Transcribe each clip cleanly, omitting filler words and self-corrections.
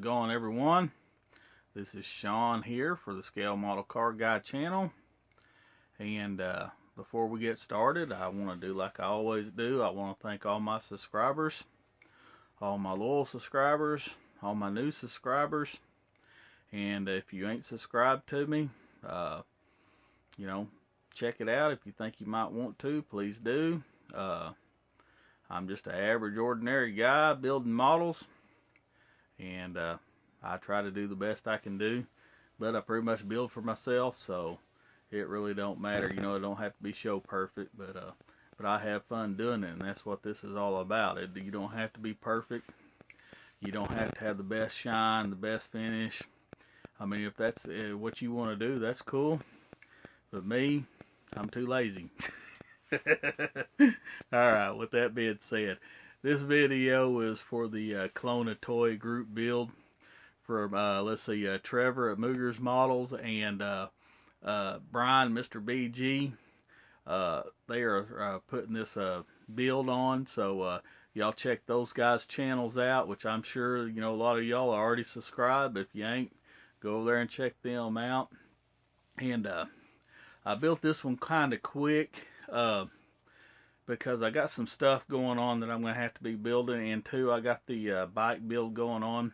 it going, everyone? This is Sean here for the Scale Model Car Guy channel. And before we get started, I want to do like I always do. I want to thank all my subscribers, all my loyal subscribers, all my new subscribers. And if you ain't subscribed to me, check it out. If you think you might want to, please do. I'm just an average, ordinary guy building models, and I try to do the best I can do, but I pretty much build for myself, so it really don't matter. It don't have to be show perfect, but I have fun doing it, and that's what this is all about. You don't have to be perfect. You don't have to have the best shine, the best finish. I mean, if that's what you want to do, that's cool, but me, I'm too lazy. Alright, with that being said, this video is for the Kelowna Toy group build for, Trevor at Moogers Models and Brian, Mr. BG. They are putting this build on, so y'all check those guys' channels out, which I'm sure, a lot of y'all are already subscribed, but if you ain't, go over there and check them out. And I built this one kind of quick, because I got some stuff going on that I'm going to have to be building, and two, I got the bike build going on,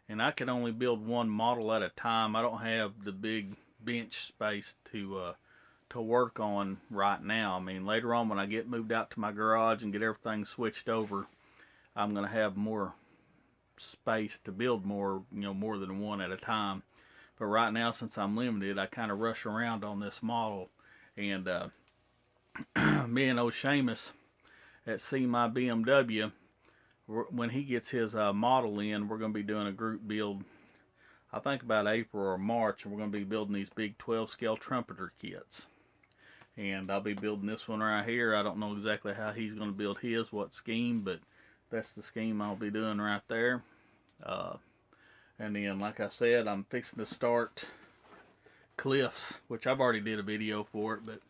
and I can only build one model at a time. I don't have the big bench space to work on right now. I mean, later on when I get moved out to my garage and get everything switched over, I'm going to have more space to build more, more than one at a time. But right now, since I'm limited, I kind of rush around on this model, and me and old Seamus at See My BMW, when he gets his model in, we're going to be doing a group build, I think about April or March, and we're going to be building these big 12 scale trumpeter kits. And I'll be building this one right here. I don't know exactly how he's going to build his, what scheme, but that's the scheme I'll be doing right there. And then, like I said, I'm fixing to start Cliff's, which I've already did a video for it, but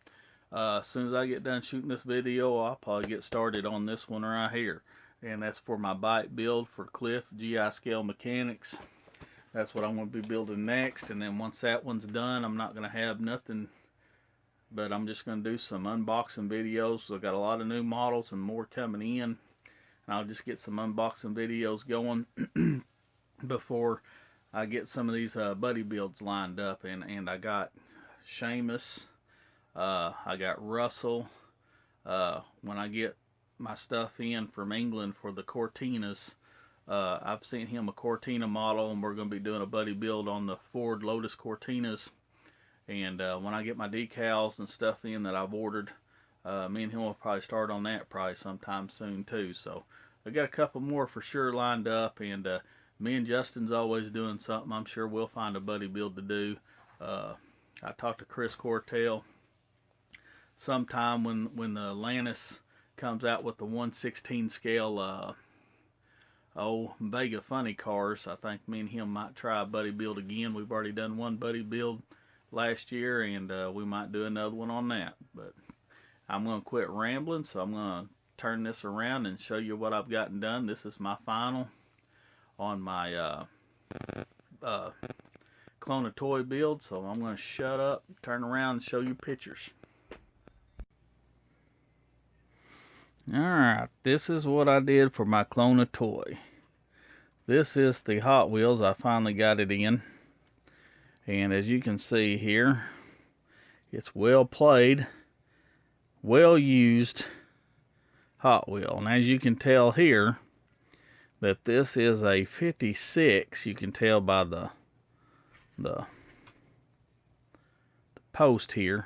as soon as I get done shooting this video, I'll probably get started on this one right here. And that's for my bike build for Cliff GI Scale Mechanics. That's what I'm going to be building next. And then once that one's done, I'm not going to have nothing, but I'm just going to do some unboxing videos. So I've got a lot of new models and more coming in. And I'll just get some unboxing videos going before I get some of these buddy builds lined up. And I got Seamus. I got Russell. When I get my stuff in from England for the Cortinas, I've sent him a Cortina model, and we're going to be doing a buddy build on the Ford Lotus Cortinas. And when I get my decals and stuff in that I've ordered, me and him will probably start on that probably sometime soon too. So I got a couple more for sure lined up, and me and Justin's always doing something. I'm sure we'll find a buddy build to do. I talked to Chris Cortell sometime when the Atlantis comes out with the 1/16 scale Vega Funny cars. I think me and him might try a buddy build again. We've already done one buddy build last year, and we might do another one on that. But I'm going to quit rambling, so I'm going to turn this around and show you what I've gotten done. This is my final on my Kelowna Toy build, so I'm going to shut up, turn around, and show you pictures. Alright, this is what I did for my Kelowna Toy. This is the Hot Wheels. I finally got it in. And as you can see here, it's well played, well used Hot Wheel. And as you can tell here, that this is a 56. You can tell by the post here.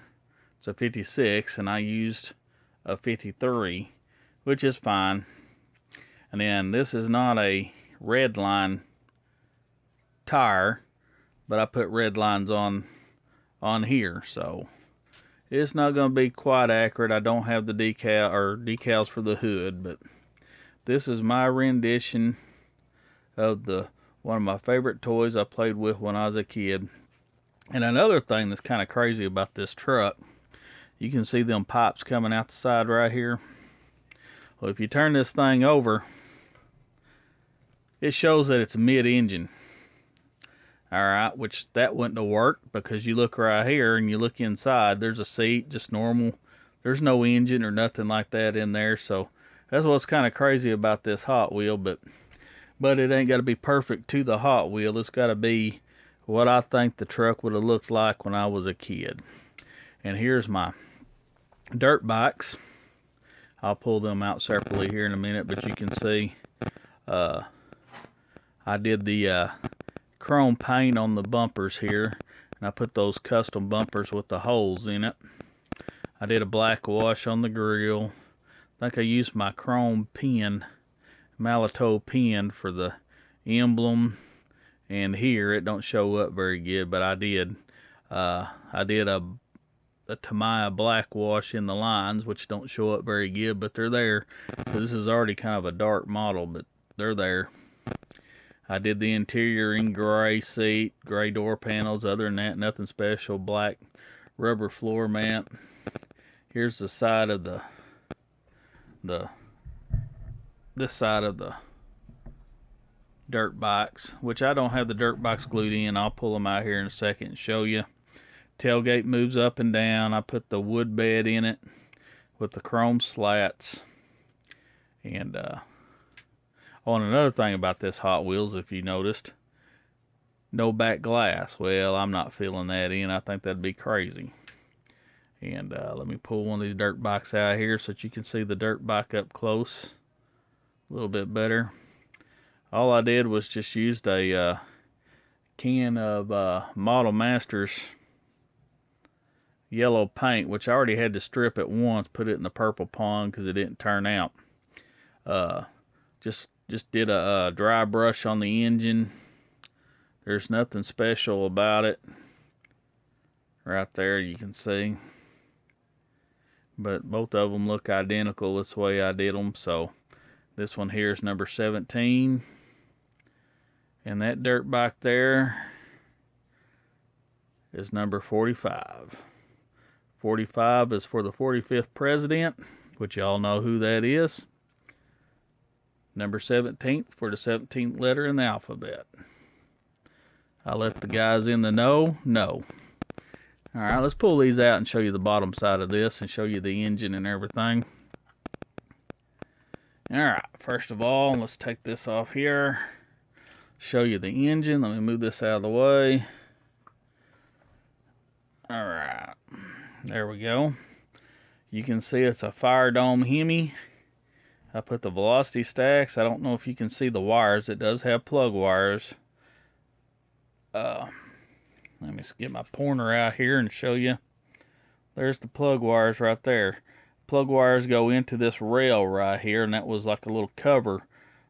It's a 56, and I used a 53, which is fine. And then this is not a red line tire, but I put red lines on here, so it's not going to be quite accurate. I don't have the decals for the hood, but this is my rendition of one of my favorite toys I played with when I was a kid. And another thing that's kind of crazy about this truck, you can see them pipes coming out the side right here. Well, if you turn this thing over, it shows that it's mid-engine. Alright, which that wouldn't have worked, because you look right here and you look inside, there's a seat, just normal. There's no engine or nothing like that in there, so that's what's kind of crazy about this Hot Wheel, but it ain't got to be perfect to the Hot Wheel. It's got to be what I think the truck would have looked like when I was a kid. And here's my dirt bikes. I'll pull them out separately here in a minute, but you can see I did the chrome paint on the bumpers here, and I put those custom bumpers with the holes in it. I did a black wash on the grill. I think I used my chrome pen, Malito pen, for the emblem, and here it don't show up very good, but I did a Tamiya black wash in the lines, which don't show up very good, but they're there. So this is already kind of a dark model, but they're there. I did the interior in gray seat, gray door panels. Other than that, nothing special. Black rubber floor mat. Here's the side of this side of the dirt bikes, which I don't have the dirt bikes glued in. I'll pull them out here in a second and show you. Tailgate moves up and down. I put the wood bed in it with the chrome slats. And on another thing about this Hot Wheels, if you noticed, no back glass. Well, I'm not feeling that in. I think that'd be crazy. And let me pull one of these dirt bikes out here so that you can see the dirt bike up close a little bit better. All I did was just used a can of Model Masters yellow paint, which I already had to strip it once, put it in the purple pond because it didn't turn out. Just did a dry brush on the engine. There's nothing special about it. Right there you can see. But both of them look identical this way I did them. So this one here is number 17. And that dirt bike there is number 45. 45 is for the 45th president, which y'all know who that is. Number 17th for the 17th letter in the alphabet. I let the guys in the know. Alright, let's pull these out and show you the bottom side of this and show you the engine and everything. Alright, first of all, let's take this off here. Show you the engine. Let me move this out of the way. Alright, there we go. You can see it's a Fire Dome Hemi. I put the velocity stacks. I don't know if you can see the wires. It does have plug wires. Let me just get my pointer out here and show you. There's the plug wires right there. Plug wires go into this rail right here, and that was like a little cover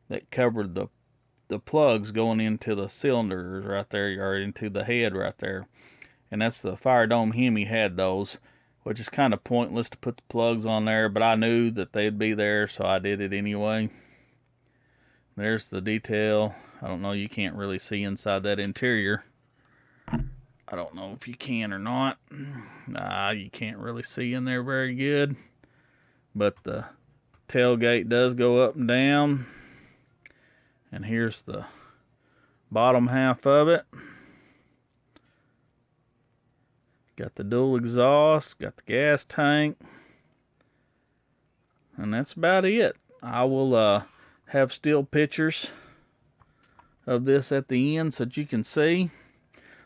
that covered the plugs going into the cylinders right there, or into the head right there. And that's the Fire Dome Hemi had those, which is kind of pointless to put the plugs on there, but I knew that they'd be there, so I did it anyway. There's the detail. I don't know, you can't really see inside that interior. I don't know if you can or not. Nah, you can't really see in there very good. But the tailgate does go up and down. And here's the bottom half of it. Got the dual exhaust, got the gas tank. And that's about it. I will have still pictures of this at the end so that you can see.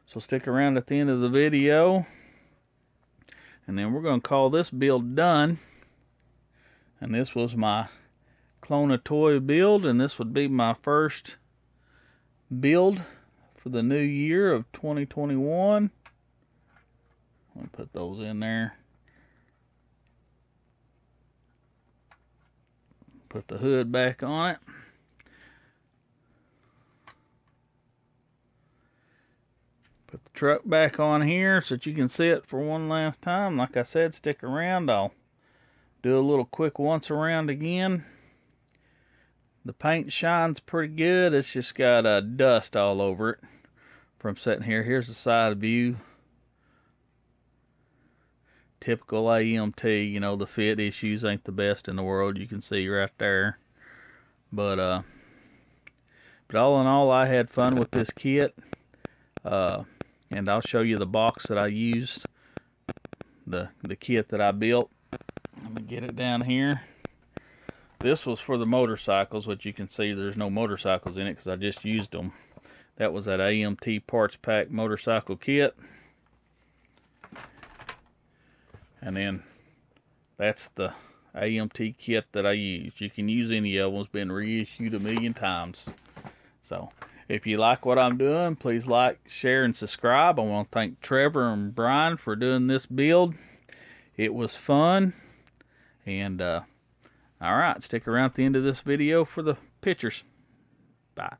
So stick around at the end of the video. And then we're going to call this build done. And this was my Clona toy build. And this would be my first build for the new year of 2021. Let me put those in there. Put the hood back on it. Put the truck back on here so that you can see it for one last time. Like I said, stick around. I'll do a little quick once around again. The paint shines pretty good. It's just got dust all over it from sitting here. Here's the side view. Typical AMT, you know, the fit issues ain't the best in the world. You can see right there. But But all in all, I had fun with this kit. And I'll show you the box that I used, the kit that I built. Let me get it down here. This was for the motorcycles, which you can see there's no motorcycles in it because I just used them. That was that AMT Parts Pack motorcycle kit. And then that's the AMT kit that I used. You can use any of them. It's been reissued 1,000,000 times. So if you like what I'm doing, please like, share, and subscribe. I want to thank Trevor and Brian for doing this build. It was fun. And alright, stick around at the end of this video for the pictures. Bye.